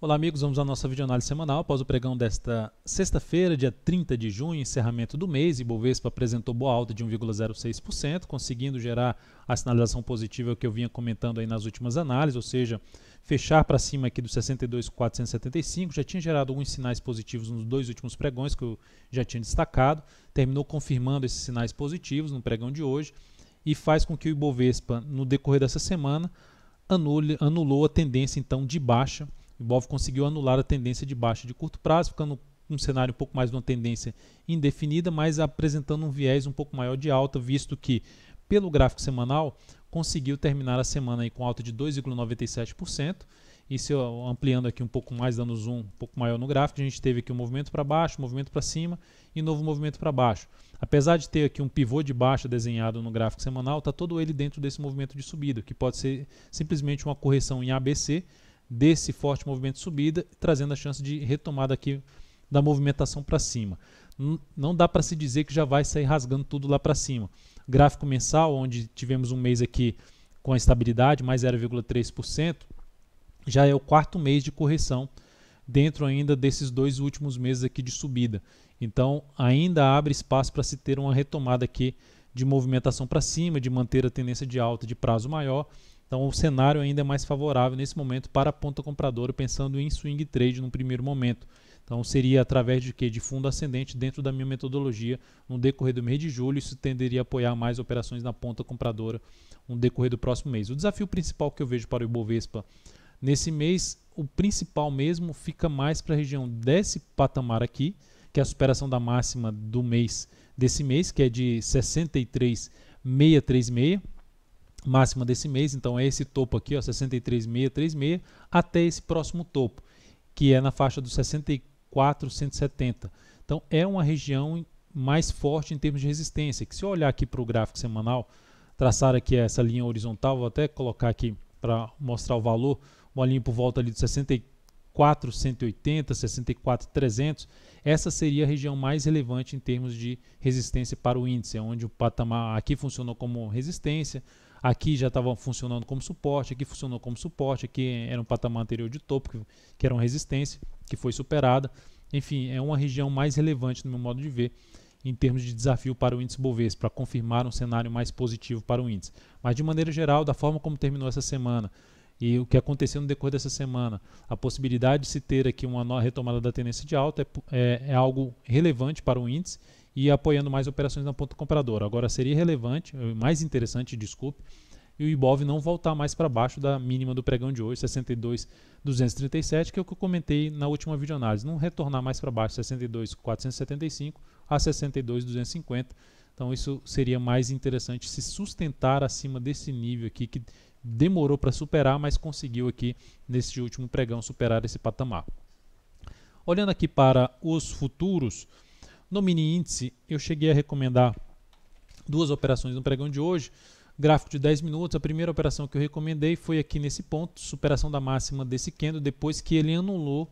Olá amigos, vamos à nossa videoanálise semanal após o pregão desta sexta-feira, dia 30 de junho, encerramento do mês. Ibovespa apresentou boa alta de 1,06%, conseguindo gerar a sinalização positiva que eu vinha comentando aí nas últimas análises, ou seja, fechar para cima aqui dos 62.475, já tinha gerado alguns sinais positivos nos dois últimos pregões que eu já tinha destacado, terminou confirmando esses sinais positivos no pregão de hoje e faz com que o Ibovespa, no decorrer dessa semana, anulou a tendência então de baixa. O Ibov conseguiu anular a tendência de baixa de curto prazo, ficando um cenário um pouco mais de uma tendência indefinida, mas apresentando um viés um pouco maior de alta, visto que, pelo gráfico semanal, conseguiu terminar a semana aí com alta de 2,97%. E se eu ampliando aqui um pouco mais, dando zoom um pouco maior no gráfico, a gente teve aqui um movimento para baixo, um movimento para cima e novo movimento para baixo. Apesar de ter aqui um pivô de baixa desenhado no gráfico semanal, está todo ele dentro desse movimento de subida, que pode ser simplesmente uma correção em ABC, desse forte movimento de subida, trazendo a chance de retomada aqui da movimentação para cima. Não dá para se dizer que já vai sair rasgando tudo lá para cima. Gráfico mensal, onde tivemos um mês aqui com a estabilidade, mais 0,3%, já é o quarto mês de correção, dentro ainda desses dois últimos meses aqui de subida. Então, ainda abre espaço para se ter uma retomada aqui de movimentação para cima, de manter a tendência de alta de prazo maior. Então o cenário ainda é mais favorável nesse momento para a ponta compradora, pensando em swing trade no primeiro momento. Então seria através de quê? De fundo ascendente dentro da minha metodologia no decorrer do mês de julho. Isso tenderia a apoiar mais operações na ponta compradora no decorrer do próximo mês. O desafio principal que eu vejo para o Ibovespa nesse mês, o principal mesmo, fica mais para a região desse patamar aqui, que é a superação da máxima do mês desse mês, que é de 63,636. Máxima desse mês, então é esse topo aqui, 63,636, até esse próximo topo, que é na faixa dos 64,170. Então é uma região mais forte em termos de resistência, que se eu olhar aqui para o gráfico semanal, traçar aqui essa linha horizontal, vou até colocar aqui para mostrar o valor, uma linha por volta ali de 64,180, 64,300, essa seria a região mais relevante em termos de resistência para o índice, onde o patamar aqui funcionou como resistência, aqui já estava funcionando como suporte, aqui funcionou como suporte, aqui era um patamar anterior de topo, que era uma resistência, que foi superada. Enfim, é uma região mais relevante no meu modo de ver, em termos de desafio para o índice Bovespa, para confirmar um cenário mais positivo para o índice. Mas de maneira geral, da forma como terminou essa semana, e o que aconteceu no decorrer dessa semana, a possibilidade de se ter aqui uma nova retomada da tendência de alta é algo relevante para o índice, e apoiando mais operações na ponta compradora. Agora seria relevante, mais interessante, desculpe, e o Ibov não voltar mais para baixo da mínima do pregão de hoje, 62.237, que é o que eu comentei na última videoanálise, não retornar mais para baixo, 62.475 a 62.250. Então isso seria mais interessante se sustentar acima desse nível aqui, que demorou para superar, mas conseguiu aqui neste último pregão superar esse patamar. Olhando aqui para os futuros, no mini índice, eu cheguei a recomendar duas operações no pregão de hoje. Gráfico de 10 minutos, a primeira operação que eu recomendei foi aqui nesse ponto, superação da máxima desse candle, depois que ele anulou,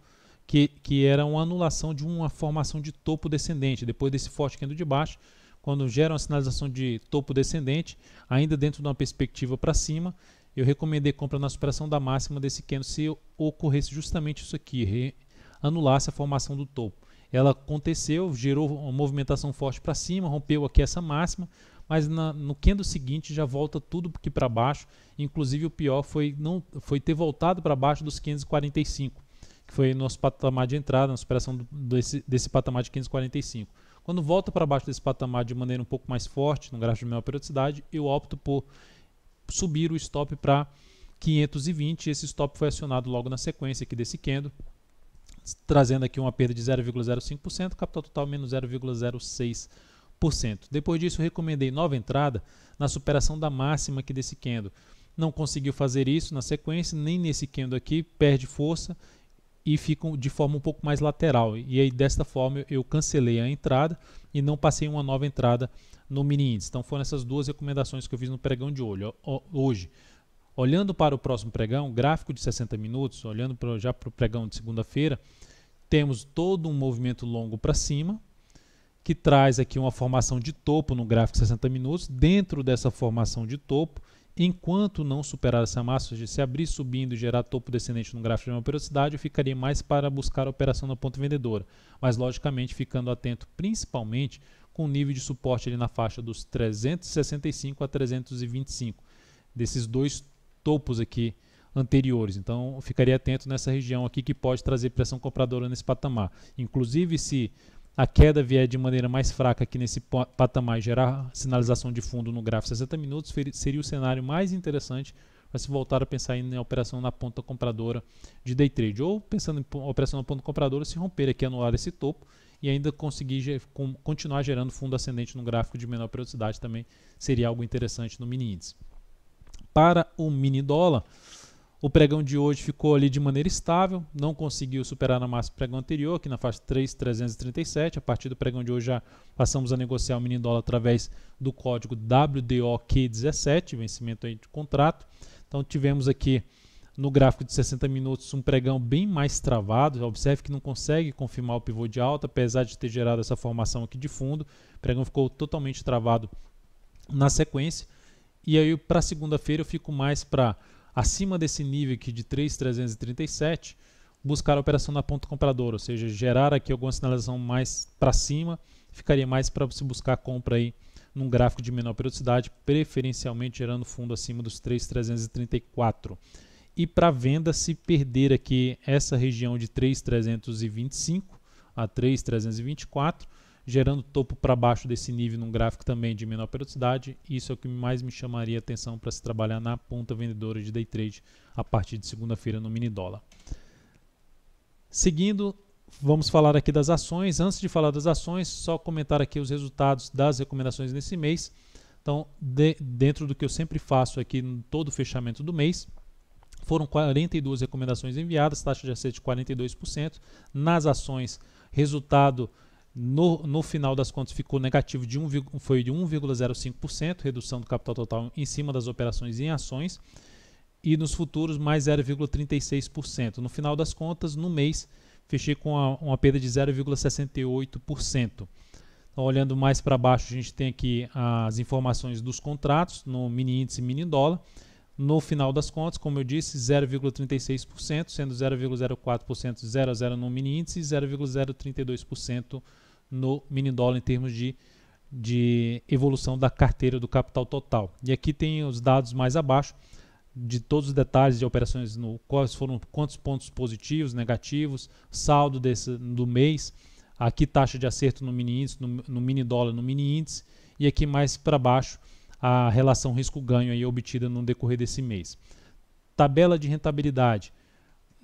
que era uma anulação de uma formação de topo descendente, depois desse forte candle de baixo, quando gera uma sinalização de topo descendente, ainda dentro de uma perspectiva para cima, eu recomendei compra na superação da máxima desse candle se ocorresse justamente isso aqui, anulasse a formação do topo. Ela aconteceu, gerou uma movimentação forte para cima, rompeu aqui essa máxima, mas no candle seguinte já volta tudo aqui para baixo. Inclusive o pior foi ter voltado para baixo dos 545, que foi nosso patamar de entrada, na superação desse patamar de 545. Quando volta para baixo desse patamar de maneira um pouco mais forte, no gráfico de menor periodicidade, eu opto por subir o stop para 520. Esse stop foi acionado logo na sequência aqui desse candle, trazendo aqui uma perda de 0,05%, capital total menos 0,06%. Depois disso, eu recomendei nova entrada na superação da máxima aqui desse candle. Não conseguiu fazer isso na sequência, nem nesse candle aqui, perde força e fica de forma um pouco mais lateral. E aí, desta forma, eu cancelei a entrada e não passei uma nova entrada no mini índice. Então, foram essas duas recomendações que eu fiz no pregão de hoje. Olhando para o próximo pregão, gráfico de 60 minutos, olhando já para o pregão de segunda-feira, temos todo um movimento longo para cima, que traz aqui uma formação de topo no gráfico de 60 minutos. Dentro dessa formação de topo, Enquanto não superar essa máxima, ou seja, se abrir subindo e gerar topo descendente no gráfico de menor periodicidade, eu ficaria mais para buscar a operação na ponta vendedora, mas logicamente ficando atento principalmente com o nível de suporte ali na faixa dos 365 a 325, desses dois topos aqui anteriores. Então eu ficaria atento nessa região aqui que pode trazer pressão compradora nesse patamar. Inclusive, se a queda vier de maneira mais fraca aqui nesse patamar e gerar sinalização de fundo no gráfico 60 minutos, seria o cenário mais interessante para se voltar a pensar em operação na ponta compradora de day trade, ou pensando em operação na ponta compradora, se romper aqui, anular esse topo e ainda conseguir continuar gerando fundo ascendente no gráfico de menor periodicidade, também seria algo interessante no mini índice. Para o mini dólar, o pregão de hoje ficou ali de maneira estável, não conseguiu superar a máxima do pregão anterior, aqui na faixa 3.337. A partir do pregão de hoje já passamos a negociar o mini dólar através do código WDOQ17, vencimento aí de contrato. Então tivemos aqui no gráfico de 60 minutos um pregão bem mais travado. Observe que não consegue confirmar o pivô de alta, apesar de ter gerado essa formação aqui de fundo. O pregão ficou totalmente travado na sequência. E aí para segunda-feira eu fico mais para acima desse nível aqui de 3.337, buscar a operação na ponta compradora, ou seja, gerar aqui alguma sinalização mais para cima, ficaria mais para se buscar compra aí num gráfico de menor periodicidade, preferencialmente gerando fundo acima dos 3.334. E para venda, se perder aqui essa região de 3.325 a 3.324, gerando topo para baixo desse nível num gráfico também de menor periodicidade, isso é o que mais me chamaria a atenção para se trabalhar na ponta vendedora de day trade a partir de segunda-feira no mini dólar. Seguindo, vamos falar aqui das ações. Antes de falar das ações, só comentar aqui os resultados das recomendações nesse mês. Então, dentro do que eu sempre faço aqui em todo o fechamento do mês, foram 42 recomendações enviadas, taxa de acerto de 42%. Nas ações, resultado no final das contas ficou negativo, foi de 1,05%, redução do capital total em cima das operações em ações, e nos futuros mais 0,36%. No final das contas, no mês, fechei com uma perda de 0,68%. Então, olhando mais para baixo, a gente tem aqui as informações dos contratos no mini índice e mini dólar. No final das contas, como eu disse, 0,36%, sendo 0,04% 0 a 0 no mini índice e 0,032% no mini dólar em termos de evolução da carteira do capital total. E aqui tem os dados mais abaixo de todos os detalhes de operações, quais foram, quantos pontos positivos, negativos, saldo do mês, aqui taxa de acerto no mini índice, no mini dólar, no mini índice, e aqui mais para baixo a relação risco-ganho aí obtida no decorrer desse mês. Tabela de rentabilidade.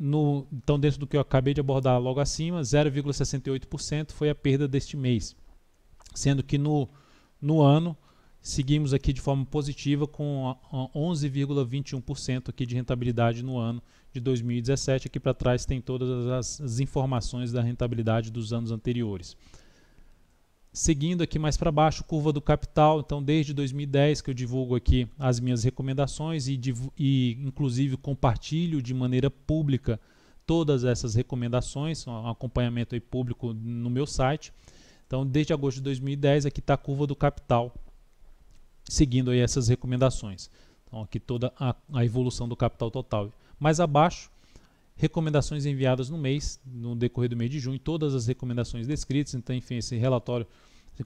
Então, dentro do que eu acabei de abordar logo acima, 0,68% foi a perda deste mês. Sendo que no ano, seguimos aqui de forma positiva com 11,21% aqui de rentabilidade no ano de 2017. Aqui para trás tem todas as informações da rentabilidade dos anos anteriores. Seguindo aqui mais para baixo, curva do capital. Então, desde 2010 que eu divulgo aqui as minhas recomendações e inclusive compartilho de maneira pública todas essas recomendações, um acompanhamento aí público no meu site. Então, desde agosto de 2010, aqui está a curva do capital, seguindo aí essas recomendações. Então, aqui toda a evolução do capital total. Mais abaixo, recomendações enviadas no mês, no decorrer do mês de junho, todas as recomendações descritas. Então, enfim, esse relatório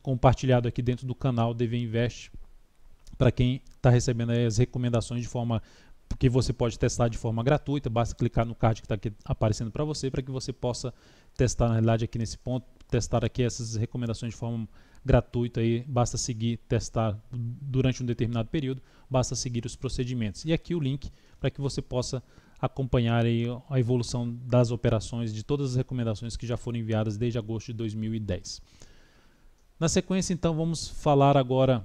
compartilhado aqui dentro do canal DV Invest, para quem está recebendo aí as recomendações de forma que você pode testar de forma gratuita. Basta clicar no card que está aqui aparecendo para você, para que você possa testar, na realidade, aqui nesse ponto, testar aqui essas recomendações de forma gratuita. Aí basta seguir, testar durante um determinado período, basta seguir os procedimentos. E aqui o link para que você possa acompanhar aí a evolução das operações, de todas as recomendações que já foram enviadas desde agosto de 2010. Na sequência, então, vamos falar agora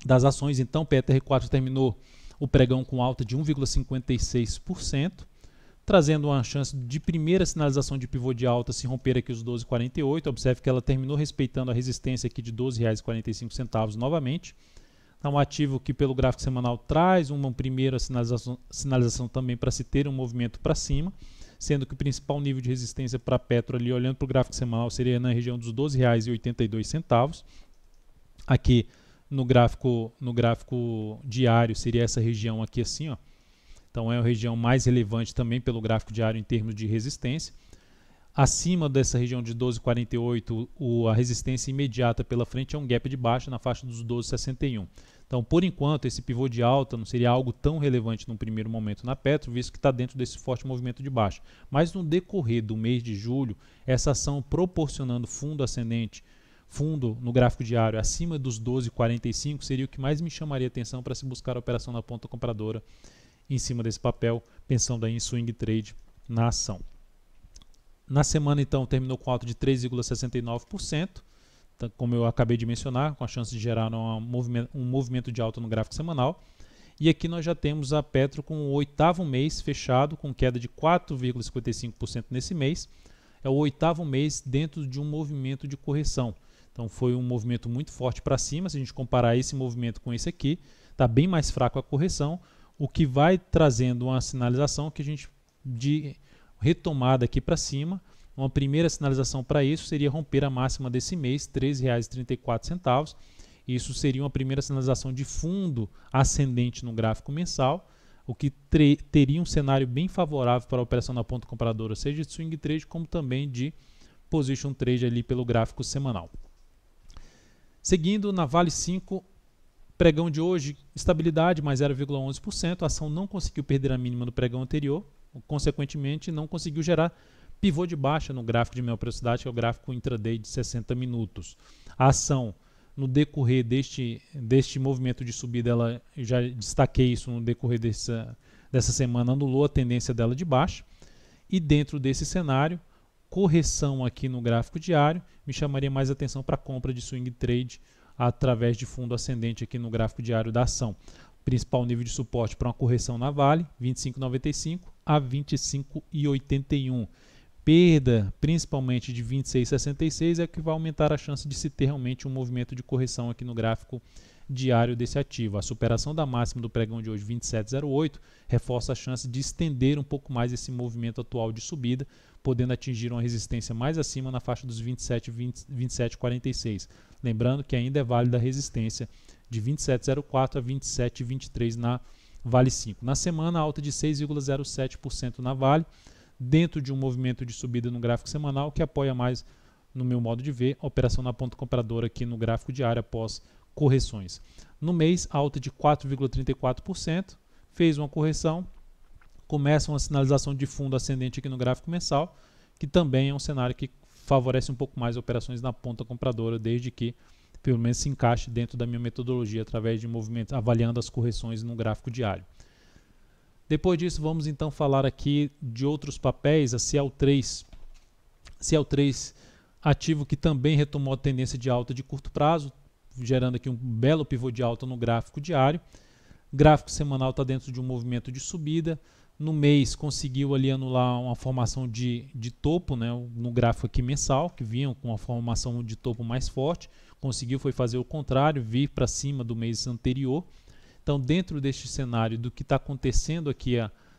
das ações. Então, PETR4 terminou o pregão com alta de 1,56%, trazendo uma chance de primeira sinalização de pivô de alta se romper aqui os 12,48. Observe que ela terminou respeitando a resistência aqui de R$ 12,45 novamente. É um ativo que pelo gráfico semanal traz uma primeira sinalização também para se ter um movimento para cima, sendo que o principal nível de resistência para a Petro ali, olhando para o gráfico semanal, seria na região dos R$ 12,82. Aqui no gráfico diário seria essa região aqui assim, ó. Então é a região mais relevante também pelo gráfico diário em termos de resistência. Acima dessa região de 12,48, a resistência imediata pela frente é um gap de baixa na faixa dos 12,61. Então, por enquanto, esse pivô de alta não seria algo tão relevante no primeiro momento na Petro, visto que está dentro desse forte movimento de baixa. Mas no decorrer do mês de julho, essa ação proporcionando fundo ascendente, fundo no gráfico diário acima dos 12,45 seria o que mais me chamaria atenção para se buscar a operação na ponta compradora em cima desse papel, pensando aí em swing trade na ação. Na semana, então, terminou com alta de 3,69%, como eu acabei de mencionar, com a chance de gerar um movimento de alta no gráfico semanal. E aqui nós já temos a Petro com o 8º mês fechado, com queda de 4,55% nesse mês. É o 8º mês dentro de um movimento de correção. Então foi um movimento muito forte para cima. Se a gente comparar esse movimento com esse aqui, está bem mais fraco a correção, o que vai trazendo uma sinalização que a gente de retomada aqui para cima. Uma primeira sinalização para isso seria romper a máxima desse mês, R$ 13,34. Isso seria uma primeira sinalização de fundo ascendente no gráfico mensal, o que teria um cenário bem favorável para a operação na ponta compradora, seja de swing trade como também de position trade ali pelo gráfico semanal. Seguindo na Vale 5, pregão de hoje, estabilidade mais 0,11%, a ação não conseguiu perder a mínima do pregão anterior, consequentemente não conseguiu gerar pivô de baixa no gráfico de menor velocidade, que é o gráfico intraday de 60 minutos. A ação, no decorrer deste movimento de subida, ela já destaquei isso no decorrer dessa semana, anulou a tendência dela de baixa. E dentro desse cenário, correção aqui no gráfico diário, me chamaria mais atenção para a compra de swing trade através de fundo ascendente aqui no gráfico diário da ação. Principal nível de suporte para uma correção na Vale, 25,95 a 25,81. Perda principalmente de 26,66 é que vai aumentar a chance de se ter realmente um movimento de correção aqui no gráfico diário desse ativo. A superação da máxima do pregão de hoje, 27,08, reforça a chance de estender um pouco mais esse movimento atual de subida, podendo atingir uma resistência mais acima na faixa dos 27,46. Lembrando que ainda é válida a resistência de 27,04 a 27,23 na Vale 5. Na semana, alta de 6,07% na Vale, dentro de um movimento de subida no gráfico semanal, que apoia mais, no meu modo de ver, a operação na ponta compradora aqui no gráfico diário após correções. No mês, alta de 4,34%, fez uma correção, começa uma sinalização de fundo ascendente aqui no gráfico mensal, que também é um cenário que favorece um pouco mais operações na ponta compradora, desde que pelo menos se encaixe dentro da minha metodologia através de movimentos, avaliando as correções no gráfico diário. Depois disso, vamos então falar aqui de outros papéis, a CL3. CL3, ativo que também retomou a tendência de alta de curto prazo, gerando aqui um belo pivô de alta no gráfico diário. Gráfico semanal está dentro de um movimento de subida. No mês conseguiu ali anular uma formação de topo, né, no gráfico aqui mensal, que vinha com uma formação de topo mais forte. Conseguiu fazer o contrário, vir para cima do mês anterior. Então, dentro deste cenário do que está acontecendo aqui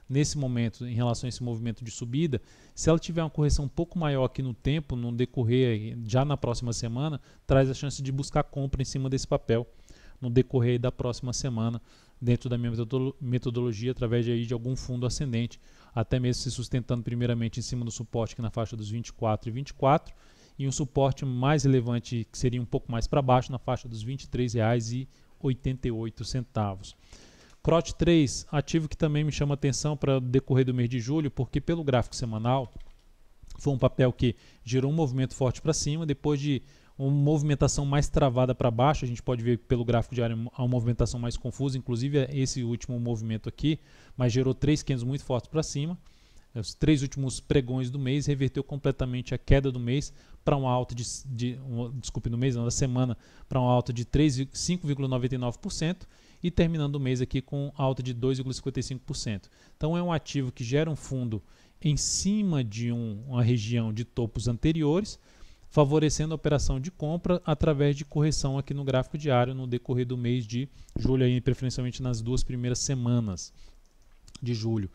nesse momento em relação a esse movimento de subida, se ela tiver uma correção um pouco maior aqui no tempo, no decorrer já na próxima semana, traz a chance de buscar compra em cima desse papel no decorrer da próxima semana, dentro da minha metodologia, através de algum fundo ascendente, até mesmo se sustentando primeiramente em cima do suporte aqui na faixa dos 24,24 e um suporte mais relevante que seria um pouco mais para baixo na faixa dos R$ 23,88. CROT 3, ativo que também me chama atenção para o decorrer do mês de julho, porque pelo gráfico semanal foi um papel que gerou um movimento forte para cima, depois de uma movimentação mais travada para baixo, a gente pode ver pelo gráfico diário uma movimentação mais confusa, inclusive esse último movimento aqui, mas gerou 3 candles muito fortes para cima. Os 3 últimos pregões do mês reverteu completamente a queda do mês para uma alta da semana para uma alta de 5,99% e terminando o mês aqui com alta de 2,55%. Então é um ativo que gera um fundo em cima de uma região de topos anteriores, favorecendo a operação de compra através de correção aqui no gráfico diário no decorrer do mês de julho, aí, preferencialmente nas 2 primeiras semanas de julho.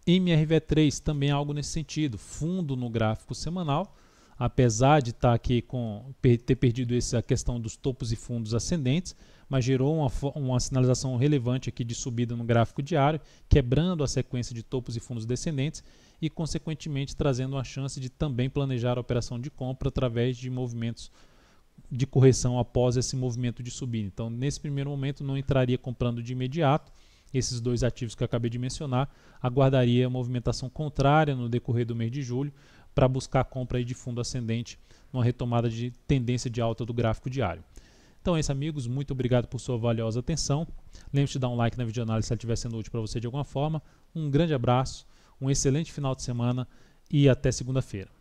MRV3 também é algo nesse sentido, fundo no gráfico semanal, apesar de estar aqui ter perdido essa questão dos topos e fundos ascendentes, mas gerou uma sinalização relevante aqui de subida no gráfico diário, quebrando a sequência de topos e fundos descendentes e, consequentemente, trazendo uma chance de também planejar a operação de compra através de movimentos de correção após esse movimento de subida. Então, nesse primeiro momento, não entraria comprando de imediato esses dois ativos que eu acabei de mencionar, aguardaria a movimentação contrária no decorrer do mês de julho para buscar a compra aí de fundo ascendente numa retomada de tendência de alta do gráfico diário. Então é isso, amigos, muito obrigado por sua valiosa atenção. Lembre-se de dar um like na videoanálise se ela estiver sendo útil para você de alguma forma. Um grande abraço, um excelente final de semana e até segunda-feira.